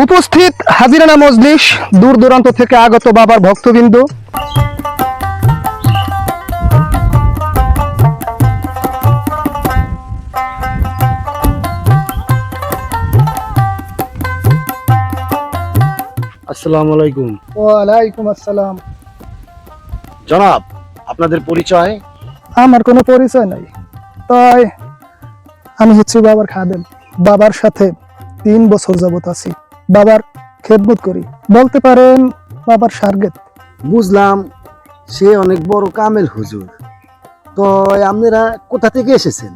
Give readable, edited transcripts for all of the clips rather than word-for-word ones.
উপস্থিত হাজিরানা মজলিস, দূর দূরান্ত থেকে আগত বাবার ভক্তবৃন্দ, আসসালামু আলাইকুম। ওয়ালাইকুম আসসালাম। জনাব, আপনাদের পরিচয়? আমার কোনো পরিচয় নাই, তাই আমি হচ্ছি বাবার খাদেম। বাবার সাথে 3 বছর যাবত আছি, বাবার খেদমত করি, বলতে পারেন বাবার সার্গেত। বুঝলাম, সে অনেক বড় কামেল হুজুর। তো আপনারা কোথা থেকে এসেছেন?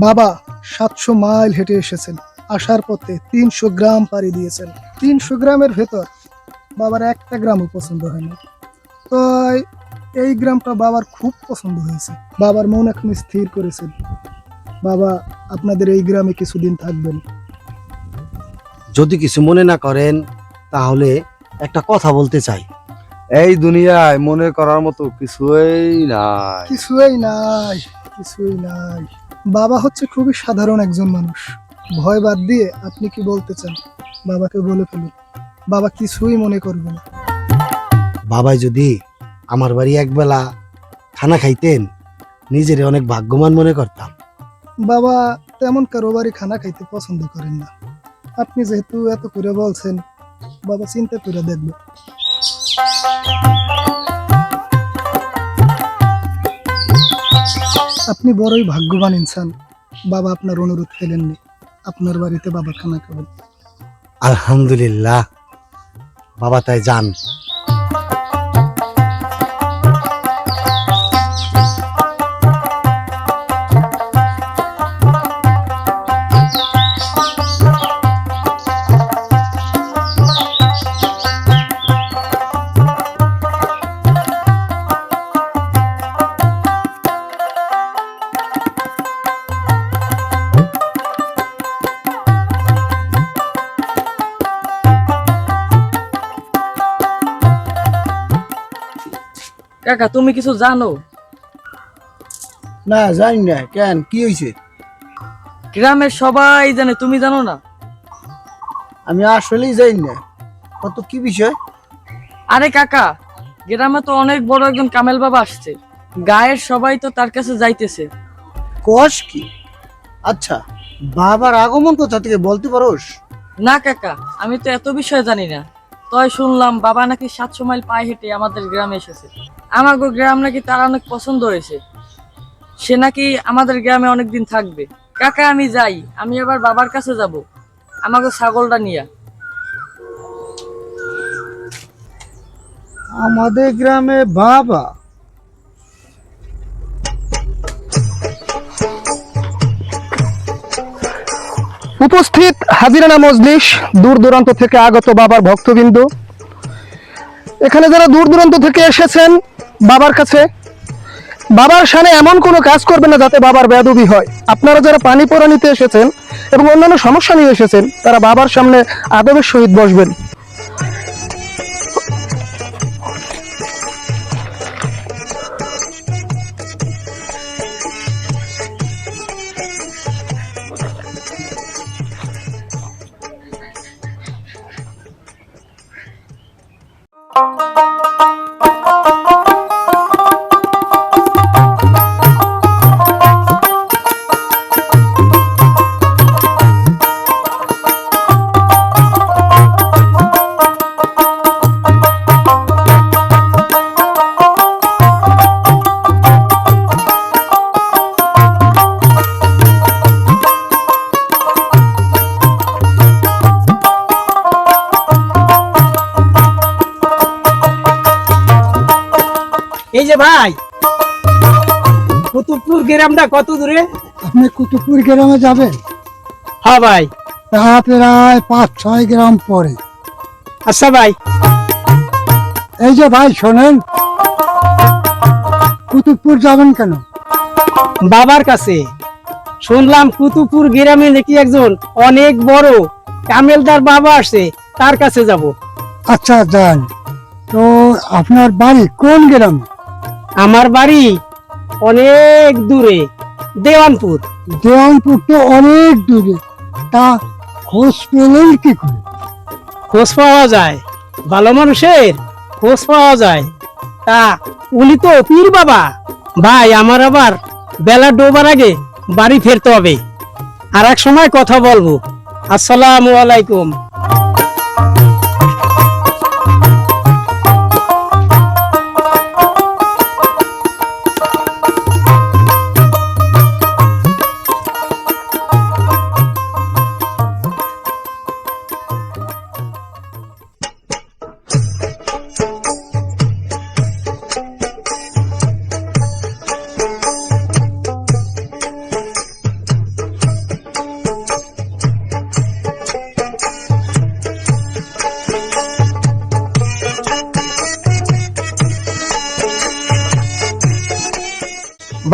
বাবা 700 মাইল হেঁটে এসেছেন, আসার পথে 300 গ্রাম পাড়ি দিয়েছেন। 300 গ্রামের ভেতর বাবার একটা গ্রামও পছন্দ হয়নি, তাই এই গ্রামটা বাবার খুব পছন্দ হয়েছে। বাবার মন এখন স্থির করেছেন, বাবা আপনাদের এই গ্রামে কিছুদিন থাকবেন। যদি কিছু মনে না করেন তাহলে একটা কথা বলতে চাই। এই দুনিয়ায় মনে করার মতো কিছুই নাই। কিছুই নাই, কিছুই নাই। বাবা হচ্ছে খুবই সাধারণ একজন মানুষ। ভয় বাদ দিয়ে আপনি কি বলতে চান বাবাকে বলে ফেলুন, বাবা কিছুই মনে করবে না। বাবাই যদি আমার বাড়ি একবেলা খানা খাইতেন, নিজের অনেক ভাগ্যবান মনে করতাম। বাবা তেমন কারো বাড়ি খানা খাইতে পছন্দ করেন না, আপনি যেহেতু এত করে বলছেন, বাবা চিন্তা করে দেখবে। আপনি বড়ই ভাগ্যবান ইনসান, বাবা আপনার অনুরোধ ফেলেননি, আপনার বাড়িতে বাবা খানা খাবেন। আলহামদুলিল্লাহ, বাবা তাই যান। কাকা, তুমি কিছু জানো? না, জানি না। কেন, কি হয়েছে? গ্রামের সবাই জানে, তুমি জানো না? আমি আসলেই জানি না। কত কি বিষয়? আরে কাকা, গ্রামে তো অনেক বড় একজন কামেল বাবা আসছে, গায়ের সবাই তো তার কাছে যাইতেছে। কস কি? আচ্ছা, বাবার আগমন কোথা থেকে বলতে পারোস? না কাকা, আমি তো এত বিষয় জানি না। তাই শুনলাম বাবা নাকি 700 মাইল পায়ে হেঁটে আমাদের গ্রামে এসেছে। আমাগো গ্রাম নাকি তার অনেক পছন্দ হয়েছে, সে নাকি আমাদের গ্রামে অনেকদিন থাকবে। কাকা আমি যাই, আমি আবার বাবার কাছে যাব আমাগো ছাগলটা নিয়ে। আমাদের গ্রামে বাবা? উপস্থিত হাজিরানা মজলিস, দূর দূরান্ত থেকে আগত বাবার ভক্তবৃন্দ, এখানে যারা দূর দূরান্ত থেকে এসেছেন বাবার কাছে, বাবার সামনে এমন কোনো কাজ করবেন না যাতে বাবার বেয়াদবি হয়। আপনারা যারা পানি পড়া নিতে এসেছেন এবং অন্যান্য সমস্যা নিয়ে এসেছেন, তারা বাবার সামনে আদবের সহিত বসবেন। এই যে ভাই, কুতুবপুর গ্রামটা কত দূরে? আপনি কুতুবপুর গ্রামে যাবেন? হ্যাঁ ভাই। তা প্রায় 5-6 গ্রাম পরে। আচ্ছা ভাই। এই যে ভাই শোনেন, কুতুবপুর যাবেন কেন? বাবার কাছে শুনলাম কুতুবপুর গ্রামে নাকি একজন অনেক বড় কামেলদার বাবা আসে, তার কাছে যাব। আচ্ছা যান। তো আপনার বাড়ি কোন গ্রামে? আমার বাড়ি অনেক দূরে, দেওয়ানপুর। দেওয়ানপুর তো অনেক দূরে, তা খোঁজ পেলেন কি করে? খোঁজ পাওয়া যায়, ভালো মানুষের খোঁজ পাওয়া যায়। তা উনি তো পীর বাবা। ভাই আমার আবার বেলা ডোবার আগে বাড়ি ফিরতে হবে, আর এক সময় কথা বলবো। আসসালামু আলাইকুম।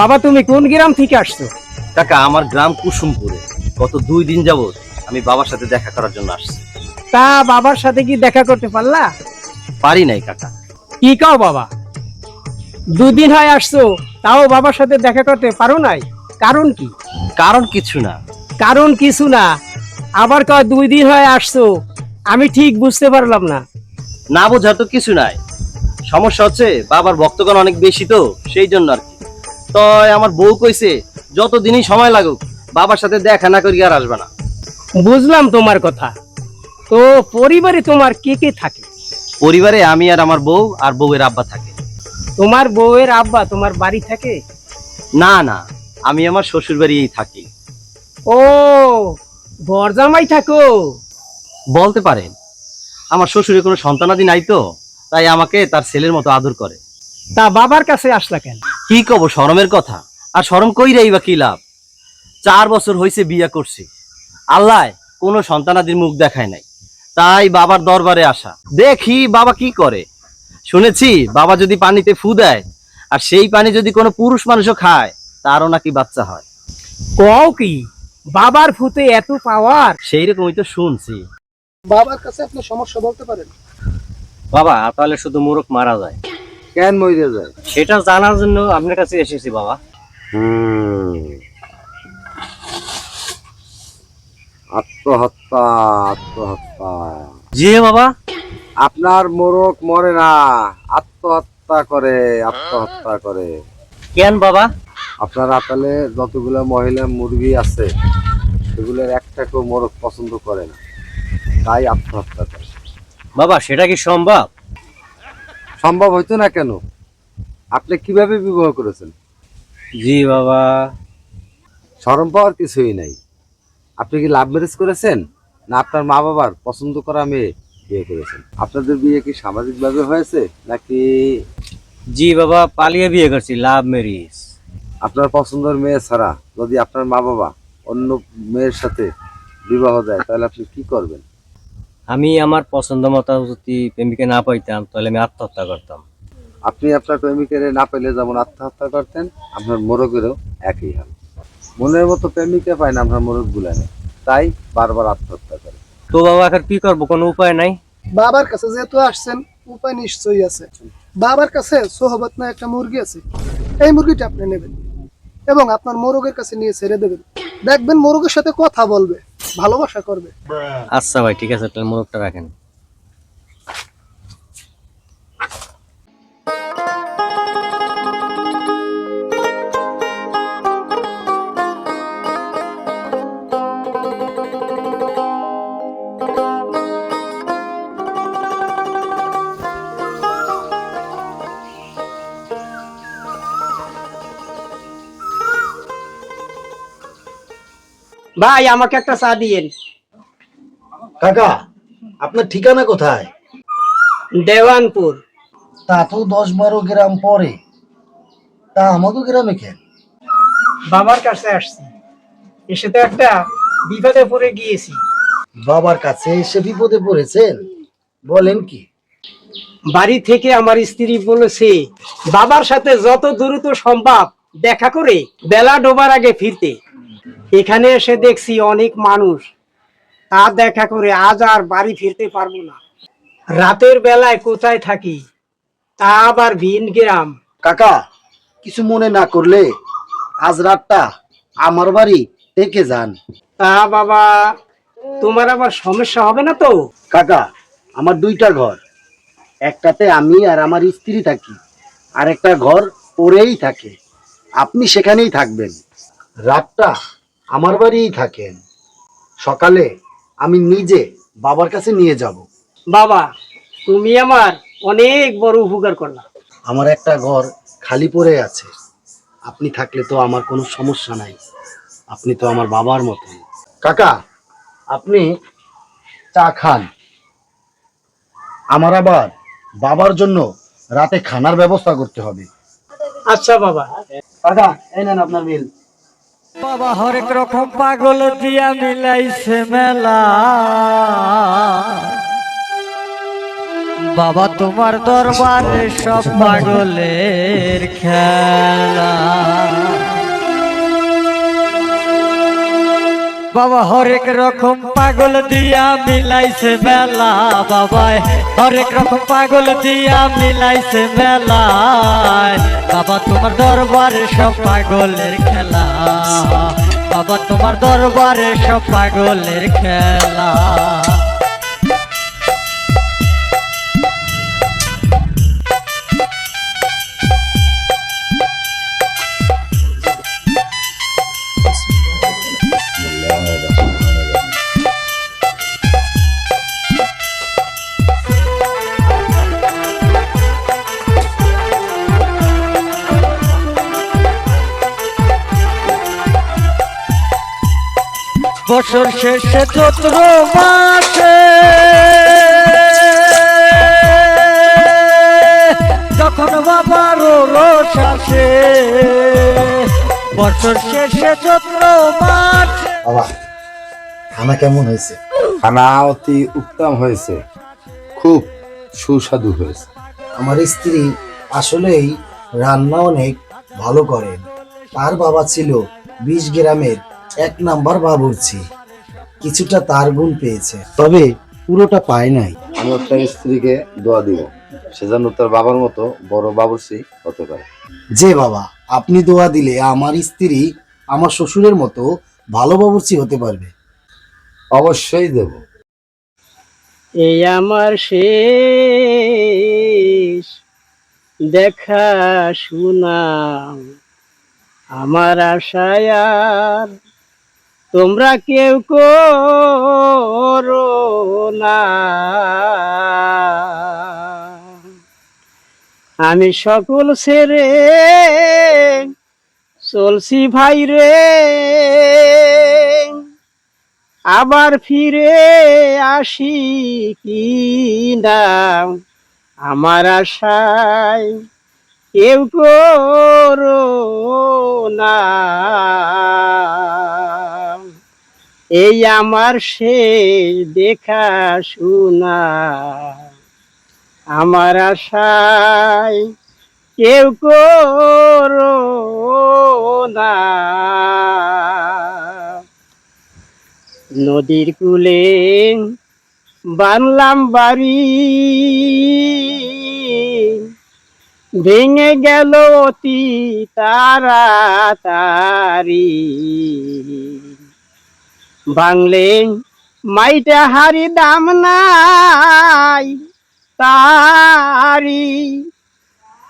বাবা তুমি কোন গ্রাম থেকে আসছো? কাকা, আমার গ্রাম কুসুমপুরে। গত 2 দিন যাবত আমি বাবার সাথে দেখা করার জন্য আসছি। তা বাবার সাথে কি দেখা করতে পারলা? পারি নাই কাকা। কি কাও বাবা, 2 দিন হয় আসছো, তাও বাবার সাথে দেখা করতে পারো নাই? কারণ কি? কারণ কিছু না। কারণ কিছু না আবার কয় 2 দিন হয় আসছো, আমি ঠিক বুঝতে পারলাম না। না বোঝার তো কিছু নাই। সমস্যা হচ্ছে বাবার ভক্তগণ অনেক বেশি, তো সেই জন্য আর কি। তো আমার বউ কইছে যতদিনই সময় লাগুক বাবার সাথে দেখা না করি আর আসবে না। বুঝলাম তোমার কথা। তো পরিবারে তোমার কে কে থাকে? পরিবারে আমি আর আমার বউ আর বউয়ের আব্বা থাকে। তোমার বউয়ের আব্বা তোমার বাড়ি থাকে? না না, আমি আমার শ্বশুর বাড়িই থাকি। ও, বরজামাই থাকো? বলতে পারেন। আমার শ্বশুরের কোনো সন্তানাদি নাই, তো তাই আমাকে তার ছেলের মতো আদর করে। তা বাবার কাছে আসলা কেন? কি কব, শরমের কথা। আর শরম কইরাই বা কি লাভ? 4 বছর হয়েছে বিয়া করছি, আল্লাহ কোনো সন্তানাদির মুখ দেখায় নাই, তাই বাবার দরবারে আসা। দেখি বাবা কি করে। শুনেছি বাবা যদি পানিতে ফু দেয় আর সেই পানি যদি কোনো পুরুষ মানুষও খায় তারও নাকি বাচ্চা হয়। কও কি, বাবার ফুতে এত পাওয়ার? সেই রকমই তো শুনছি। বাবার কাছে আপনি সমস্যা বলতে পারেন। বাবা তাহলে শুধু মুরুখ মারা যায়, কেন মরে যায়? সেটা জানার জন্য আপনার কাছে এসেছি বাবা। আত্মহত্যা, আত্মহত্যা। জি বাবা। আপনার মোরক মরে না, আত্মহত্যা করে, আত্মহত্যা করে। কেন বাবা? আপনার আতালে যতগুলো মহিলা মুরগি আছে সেগুলোর একটাকেও মোরগ পছন্দ করে না, তাই আত্মহত্যা করে। বাবা সেটা কি সম্ভব? সম্ভব হইতো না কেন? আপনি কিভাবে বিবাহ করেছেন? জি বাবা। শরম পাওয়ার কিছুই নাই। আপনি কি লাভ ম্যারেজ করেছেন, না আপনার মা বাবার পছন্দ করা মেয়ে বিয়ে করেছেন? আপনাদের বিয়ে কি সামাজিক ভাবে হয়েছে নাকি? জি বাবা, পালিয়ে বিয়ে করছি, লাভ ম্যারেজ। আপনার পছন্দের মেয়ে ছাড়া যদি আপনার মা বাবা অন্য মেয়ের সাথে বিবাহ দেয় তাহলে আপনি কি করবেন? আমি আমার পছন্দ মতো যদি প্রেমিকা না পাইতাম তাহলে আমি আত্মহত্যা করতাম। আপনি আপনার প্রেমিকের না পেলে যেমন আত্মহত্যা করতেন, আপনার মোরগেরও একই হাল। মনের মতো প্রেমিকা পায় না আপনার মোরগ গুলানে, তাই বারবার আত্মহত্যা করে। তো বাবা এখন কি করবো, কোনো উপায় নাই? বাবার কাছে যেহেতু আসছেন, উপায় নিশ্চয়ই আছে। বাবার কাছে সোহবত না একটা মুরগি আছে, এই মুরগিটা আপনি নেবেন এবং আপনার মোরগের কাছে নিয়ে ছেড়ে দেবেন। দেখবেন মোরগের সাথে কথা বলবে, ভালোবাসা করবে। আচ্ছা ভাই ঠিক আছে, তাহলে মোরগটা রাখেন। ভাই আমাকে একটা চা দিয়েন। কাকা, আপনার ঠিকানা কোথায়? দেওয়ানপুর। তা তো 10-12 গ্রাম পরে। তা আমাকে গ্রামে কেন? বাবার কাছে আসছি, এসে তো একটা বিপদে পড়ে গিয়েছি। বাবার কাছে এসে বিপদে পড়েছেন? বলেন কি? বাড়ি থেকে আমার স্ত্রী বলেছে বাবার সাথে যত দ্রুত সম্ভব দেখা করে বেলা ডোবার আগে ফিরতে। এখানে এসে দেখছি অনেক মানুষ, তা দেখা করে আজ আর বাড়ি ফিরতে পারবো না। রাতের বেলায় কোথায় থাকি, তা আবার ভিন গ্রাম। কাকা, কিছু মনে না করলে আজ রাতটা আমার বাড়ি থেকে যান। তা বাবা, তোমার আবার সমস্যা হবে না তো? কাকা, আমার দুইটা ঘর, একটাতে আমি আর আমার স্ত্রী থাকি, আর একটা ঘর পরেই থাকে। আপনি সেখানেই থাকবেন, রাতটা আমার বাড়িই থাকেন। সকালে আমি নিজে বাবার কাছে নিয়ে যাব। বাবা, তুমি আমার অনেক বড় উপকার করলা। আমার একটা ঘর খালি পড়ে আছে, আপনি থাকলে তো আমার কোনো সমস্যা নাই। আপনি তো আমার বাবার মতন। কাকা, আপনি চা খান। আমার আবার বাবার জন্য রাতে খানার ব্যবস্থা করতে হবে। আচ্ছা বাবা। কাকা, এই নেন আপনার বিল। বাবা হরেক রকম পাগল দিয়া মিলাইছে মেলা, বাবা তোমার দরবারে সব পাগলের খেলা। বাবা হরেক রকম পাগল দিয়া মিলাইছে মেলা, বাবায় হরেক রকম পাগল দিয়া মিলাইছে মেলা। বাবা তোমার দরবারে সব পাগলের খেলা, বাবা তোমার দরবারে সব পাগলের খেলা। বছর শেষে চৈত্র মাসে যখন বাবার রোষ আসে, বছর শেষে চৈত্র মাসে। বাবা, খানা কেমন হয়েছে? খানা অতি উত্তম হয়েছে, খুব সুস্বাদু হয়েছে। আমার স্ত্রী আসলেই রান্না অনেক ভালো করেন। তার বাবা ছিল 20 গ্রামের 1 নাম্বার বাবুর্চি। কিছুটা তার গুণ পেয়েছে, তবে পুরোটা পায় নাই। আমি আপনার স্ত্রীকে দোয়া দিব, সে যেন তার বাবার মতো বড় বাবুর্চি হতে পারে। যে বাবা, আপনি দোয়া দিলে আমার স্ত্রী আমার শ্বশুরের মতো ভালো বাবুর্চি হতে পারবে। অবশ্যই দেব। এই আমার শেষ দেখা শোনা, আমার আশায় আর তোমরা কেউ করো না। আমি সকল ছেড়ে চলছি ভাই রে, আবার ফিরে আসি কি না আমার আশায় কেউ করো না। এই আমার শেষ দেখা শোনা, আমার আশায় কেউ করো না। নদীর কূলে বানলাম বাড়ি, ভেঙে গেল অতি তাড়াতাড়ি। ভাঙলে মাইটা হারি দাম নাই তারি,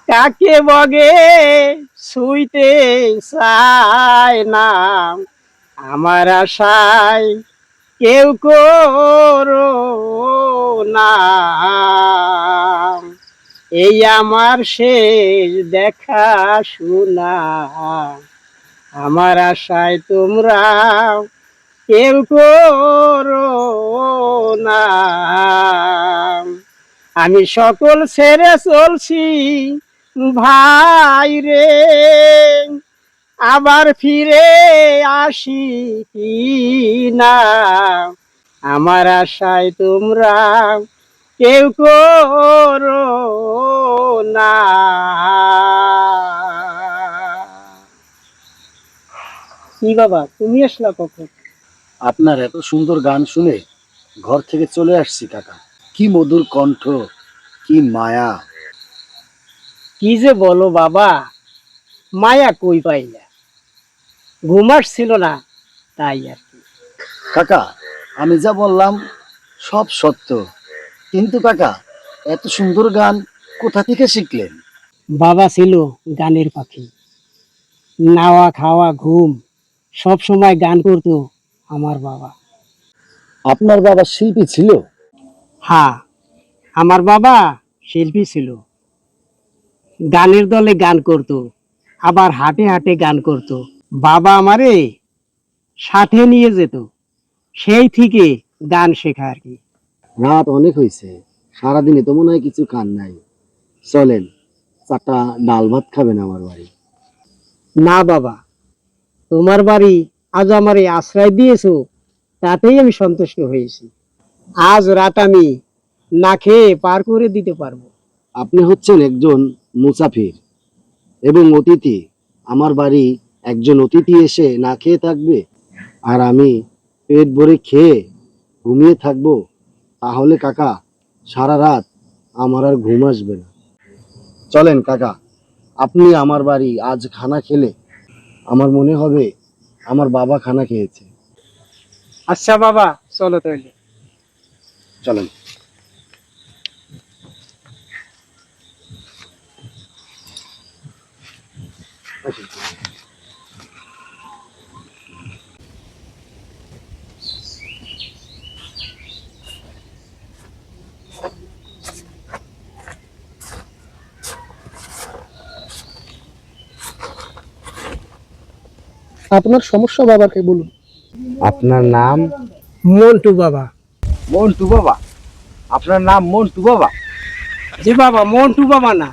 কাকে বগে ছুঁইতে চায় না আমার আশায় কেউ করো না। এই আমার শেষ দেখা শোনা, আমার আশায় তোমরা কেউ করো না। আমি সকল ছেড়ে চলছি ভাই রে, আবার ফিরে আসি কি না আমার আশায় তোমরা কেউ করো না। কি বাবা, তুমি আসলা কখন? আপনার এত সুন্দর গান শুনে ঘর থেকে চলে আসছি কাকা। কি মধুর কণ্ঠ, কি মায়া। কি যে বলো বাবা, মায়া কই পাইলা, ঘুম আসছিল না তাই আর কি। কাকা, আমি যা বললাম সব সত্য, কিন্তু কাকা, এত সুন্দর গান কোথা থেকে শিখলেন? বাবা ছিল গানের পাখি, নাওয়া খাওয়া ঘুম সব সময় গান করতো আমার বাবা। আপনার বাবা শিল্পী ছিল? হ্যাঁ, আমার বাবা শিল্পী ছিল। গানের দলে গান করত, আবার হাটে হাটে গান করত। বাবা আমারে সাথে নিয়ে যেত, সেই থেকে গান শেখা আর কি। রাত অনেক হয়েছে, সারাদিনে তো মনে হয় কিছু খান নাই। চলেন, চারটা ডাল ভাত খাবেন আমার বাড়ি। না বাবা, তোমার বাড়ি আজ আমারে আশ্রয় দিয়েছো, তাতেই আমি সন্তুষ্ট হয়েছি। আজ রাত আমি না খেয়ে পার করে দিতে পারবো। আপনি হচ্ছেন একজন মুসাফির এবং অতিথি। আমার বাড়ি একজন অতিথি এসে না খেয়ে থাকবে, আর আমি পেট ভরে খেয়ে ঘুমিয়ে থাকবো? তাহলে কাকা, সারা রাত আমার আর ঘুম আসবে না। চলেন কাকা, আপনি আমার বাড়ি আজ খানা খেলে আমার মনে হবে আমার বাবা খানা খেয়েছে। আচ্ছা বাবা, চলো তাহলে। চলেন। আপনার সমস্যা বাবাকে বলুন। আপনার নাম? মন্টু বাবা। মন্টু বাবা? আপনার নাম মন্টু বাবা? জি বাবা, মন্টু বাবা না,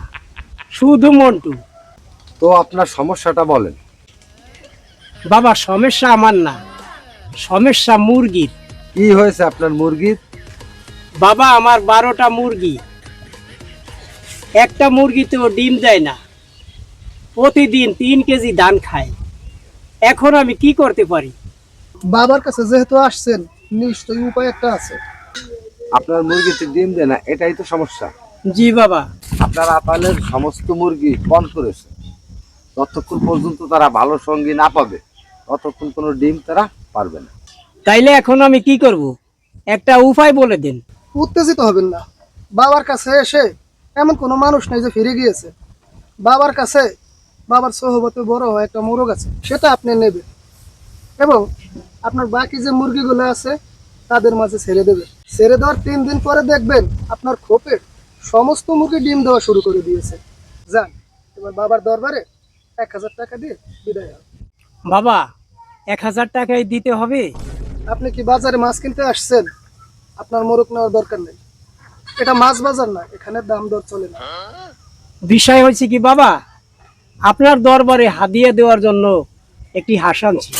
শুধু মন্টু। তো আপনার সমস্যাটা বলেন। বাবা, সমস্যা আমার না, সমস্যা মুরগির। কি হয়েছে আপনার মুরগির? বাবা, আমার 12টা মুরগি, একটা মুরগিতেও ডিম দেয় না, প্রতিদিন 3 কেজি ধান খায়। এখন আমি কি করতে পারি? বাবার কাছে যেহেতু আসছেন, নিশ্চয়ই উপায় একটা আছে। আপনার মুরগিতে ডিম দেয় না, এটাই তো সমস্যা। জি বাবা। আপনার আপালের সমস্ত মুরগি বন্ধ করেছে। ততক্ষণ পর্যন্ত তারা ভালো সঙ্গী না পাবে, ততক্ষণ কোনো ডিম তারা পারবে না। তাইলে এখন আমি কি করব? একটা উপায় বলে দেন। উত্তেজিত হবেন না। বাবার কাছে এসে এমন কোনো মানুষ নেই যে ফিরে গিয়েছে। বাবার কাছে, বাবার সহবতে বড় হয় একটা মোরগ আছে, সেটা আপনি নেবেন এবং আপনার বাকি যে মুরগিগুলো আছে তাদের মাঝে ছেড়ে দেবেন। ছেড়ে দেওয়ার 3 দিন পরে দেখবেন আপনার খোপের সমস্ত মুরগি ডিম দেওয়া শুরু করে দিয়েছে। যান, এবার বাবার দরবারে 1000 টাকা দিয়ে বিদায় হন। বাবা, 1000 টাকাই দিতে হবে? আপনি কি বাজারে মাছ কিনতে আসছেন? আপনার মোরগ নেওয়ার দরকার নেই। এটা মাছ বাজার না, এখানে দাম দর চলে না। বিষয় হয়েছে কি বাবা, আপনার দরবারে হাদিয়া দেওয়ার জন্য একটি হাঁস আনছি।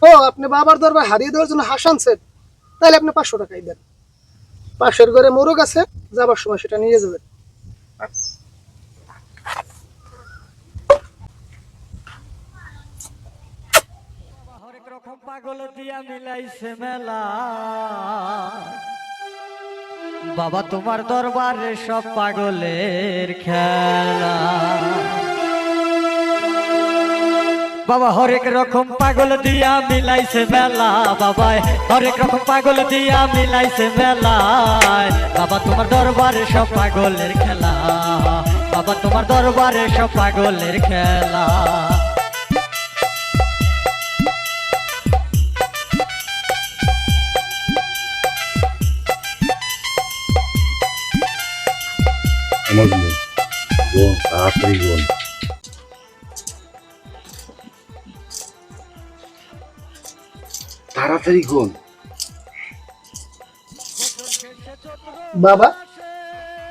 ও, আপনি বাবার দরবার হারিয়ে দেওয়ার জন্য হাঁস আনছেন? তাহলে আপনি 500 টাকাই দেন। পাশের ঘরে মোরগ আছে, যাবার সময় সেটা নিয়ে যাবেন। হরেক রকম পাগল দিয়া মিলাইছে মেলা, বাবা তোমার দরবারে সব পাগলের খেলা। বাবা হরেক রকম পাগল দিয়া মিলাইছে মেলা, বাবা হরেক রকম পাগল দিয়া মিলাইছে মেলা। বাবা তোমার দরবারে সব পাগলের খেলা, বাবা তোমার দরবারে সব পাগলের খেলা। তাড়াতাড়ি বল। তাড়াতাড়ি গোন। বাবা,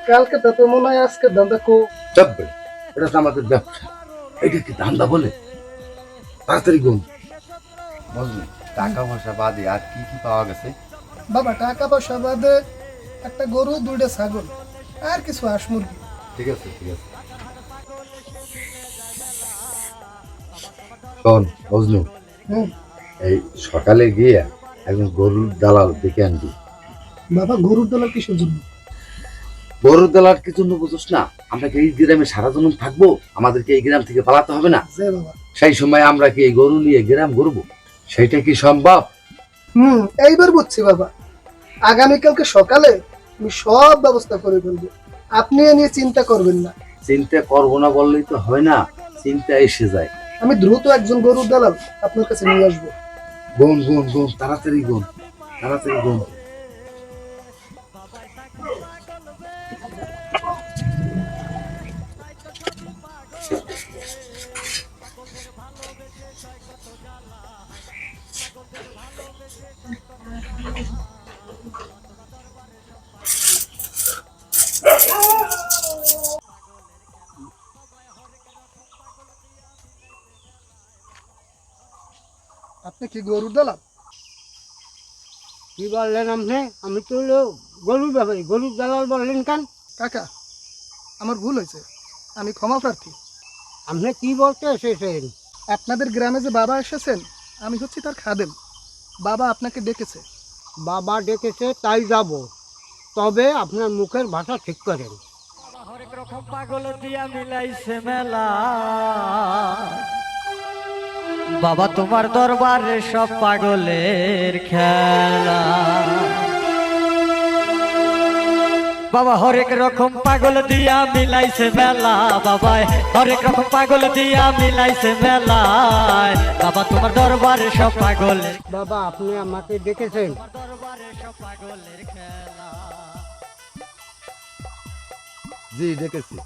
কালকে তো মনে হয় আজকে দান্দা কো। চাপবে, এটা তো আমাদের ব্যবসা, এটা কি ধান্দা বলে? তাড়াতাড়ি গোন। বুঝলি, টাকা পয়সা বাদে আর কি কি পাওয়া গেছে? বাবা, টাকা পয়সা বাদে একটা গরু, 2টা ছাগল আর কিছু হাঁস মুরগি। ঠিক আছে, ঠিক আছে। শোন মজনু, এই সকালে গিয়ে একজন গরুর দালাল দেখে আনবি। বাবা, গরুর দলাল কিসের জন্য? গরুর দালাল কি জন্য বুঝোস না? আমরা কি এই গ্রামে সারা জন্ম থাকবো? আমাদেরকে এই গ্রাম থেকে পালাতে হবে না? যে বাবা, সেই সময় আমরা কি এই গরু নিয়ে গ্রাম ঘুরবো? সেটা কি সম্ভব? এইবার বুঝছি বাবা। আগামীকালকে সকালে আমি সব ব্যবস্থা করে ফেলবো, আপনি এ নিয়ে চিন্তা করবেন না। চিন্তা করবো না বললেই তো হয় না, চিন্তা এসে যায়। আমি দ্রুত একজন গরুর দালাল আপনার কাছে নিয়ে আসবো। গুন গুন গুন, তাড়াতাড়ি গুন, তাড়াতাড়ি গুন। আপনি কি গরুর দালাল? কি বললেন আপনি? আমি তো হলো গরুর ব্যাপারী, গরুর দালাল বললেন কেন? কাকা, আমার ভুল হয়েছে, আমি ক্ষমা প্রার্থী। আপনি কি বলতে এসেছেন? আপনাদের গ্রামে যে বাবা এসেছেন, আমি হচ্ছি তার খাদেম। বাবা আপনাকে ডেকেছে। বাবা ডেকেছে তাই যাব, তবে আপনার মুখের ভাষা ঠিক করেন। বাবা হরেক রকম পাগল দিয়া মিলাইছে মেলা, বাবা তোমার দরবারে সব পাগলের খেলা। বাবা হরেক রকম পাগল দিয়া মিলাইছে মেলা, বাবাই হরেক রকম পাগল দিয়া মিলাইছে মেলায়, বাবা তোমার দরবারে সব পাগলের, বাবা আপনি আমাকে ডেকেছেন? দরবারে সব পাগলের খেলা। জি দেখেছি।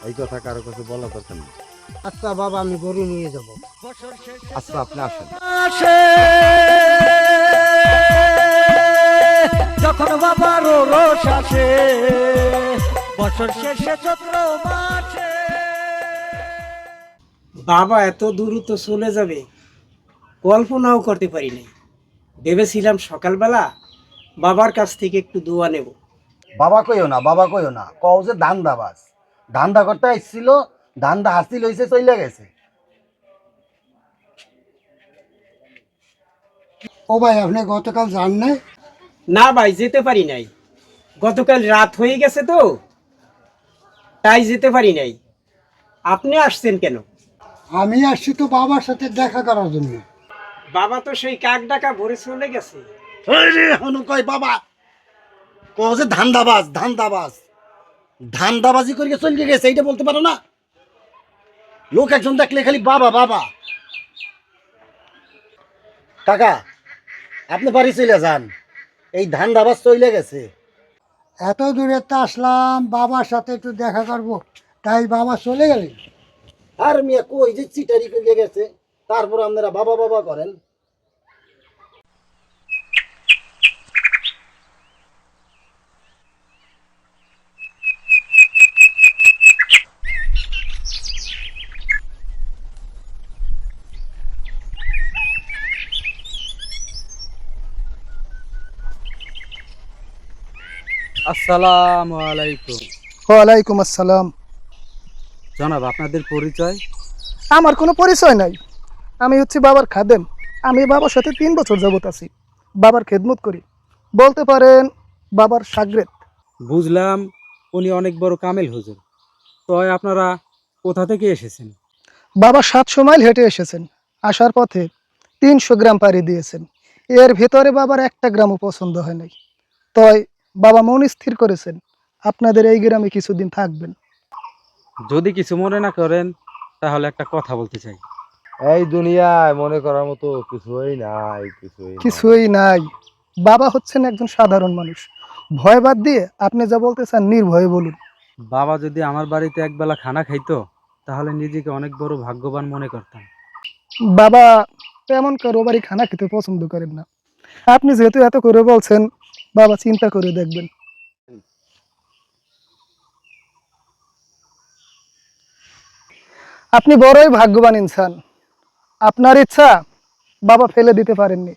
এই কথা কারো কাছে বলা দরকার নেই। আচ্ছা বাবা, আমি গরু নিয়ে যাব। আচ্ছা আপনি আসেন। আসে যখন বাবার রোষ আসে, বছর শেষে চৈত্র মাসে। বাবা এত দ্রুত চলে যাবে কল্পনাও করতে পারি নাই। ভেবেছিলাম সকালবেলা বাবার কাছ থেকে একটু দোয়া নেব। বাবা কইও না, বাবা কইও না, কও যে ধান্দাবাজ। ধান্দা করতে আসছিল, ধান্দা হাসিল হইছে, চলে গেছে। ও ভাই, আপনি গতকাল যান নাই? না ভাই, যেতে পারি নাই, গতকাল রাত হয়ে গেছে তো, তাই যেতে পারি নাই। আপনি আসছেন কেন? আমি আসছি তো বাবার সাথে দেখা করার জন্য। বাবা তো সেই কাক ডাকা ভরে চলে গেছে। হনু কয় বাবা, কও যে ধান্দাবাজ, ধান্দাবাজ। ধান্দাবাজি করিয়ে চলে গেছে, এইটা বলতে পারো না? লোক একজন দেখলে খালি বাবা বাবা। কাকা, আপনি বাড়ি চলে যান, এই ধান্দাবাজ চলে গেছে। এত দূরে তো আসলাম বাবার সাথে একটু দেখা করব, তাই বাবা চলে গেলেন। আর মিয়া কই যে চিটারি করে গেছে, তারপর আপনারা বাবা বাবা করেন। আসসালামু আলাইকুম। ওয়ালাইকুম আসসালাম। জনাব, আপনাদের পরিচয়? আমার কোনো পরিচয় নাই, আমি হচ্ছি বাবার খাদেম। আমি বাবার সাথে 3 বছর যাবত আছি, বাবার খেদমত করি, বলতে পারেন বাবার শাগরেদ। বুঝলাম উনি অনেক বড় কামেল হুজুর। তো আপনারা কোথা থেকে এসেছেন? বাবা 700 মাইল হেঁটে এসেছেন, আসার পথে 300 গ্রাম পাড়ি দিয়েছেন। এর ভেতরে বাবার একটা গ্রামও পছন্দ হয় নাই, তাই বাবা মন স্থির করেছেন আপনাদের এই গ্রামে কিছুদিন থাকবেন। যদি কিছু মনে না করেন তাহলে একটা কথা বলতে চাই। এই দুনিয়ায় মনে করার মতো কিছুই নাই, কিছুই নাই, বাবা হচ্ছেন একজন সাধারণ মানুষ। ভয় বাদ দিয়ে আপনি যা বলতে চান নির্ভয়ে বলুন। বাবা যদি আমার বাড়িতে একবেলা খানা খাইতো তাহলে নিজেকে অনেক বড় ভাগ্যবান মনে করতাম। বাবা তেমন কারো বাড়ি খানা খেতে পছন্দ করেন না, আপনি যেহেতু এত করে বলছেন, বাবা চিন্তা করে দেখবেন। আপনি বড়ই ভাগ্যবান ইনসান, আপনার ইচ্ছা বাবা ফেলে দিতে পারেননি,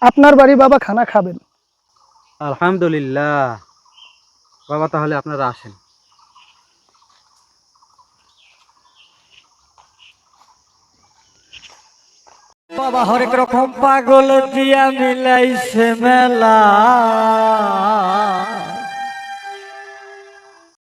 আপনার বাড়ি বাবা খানা খাবেন। আলহামদুলিল্লাহ। বাবা তাহলে আপনারা আসেন। বাবা হরেক রকম পাগল দিয়া মিলাইছে মেলা,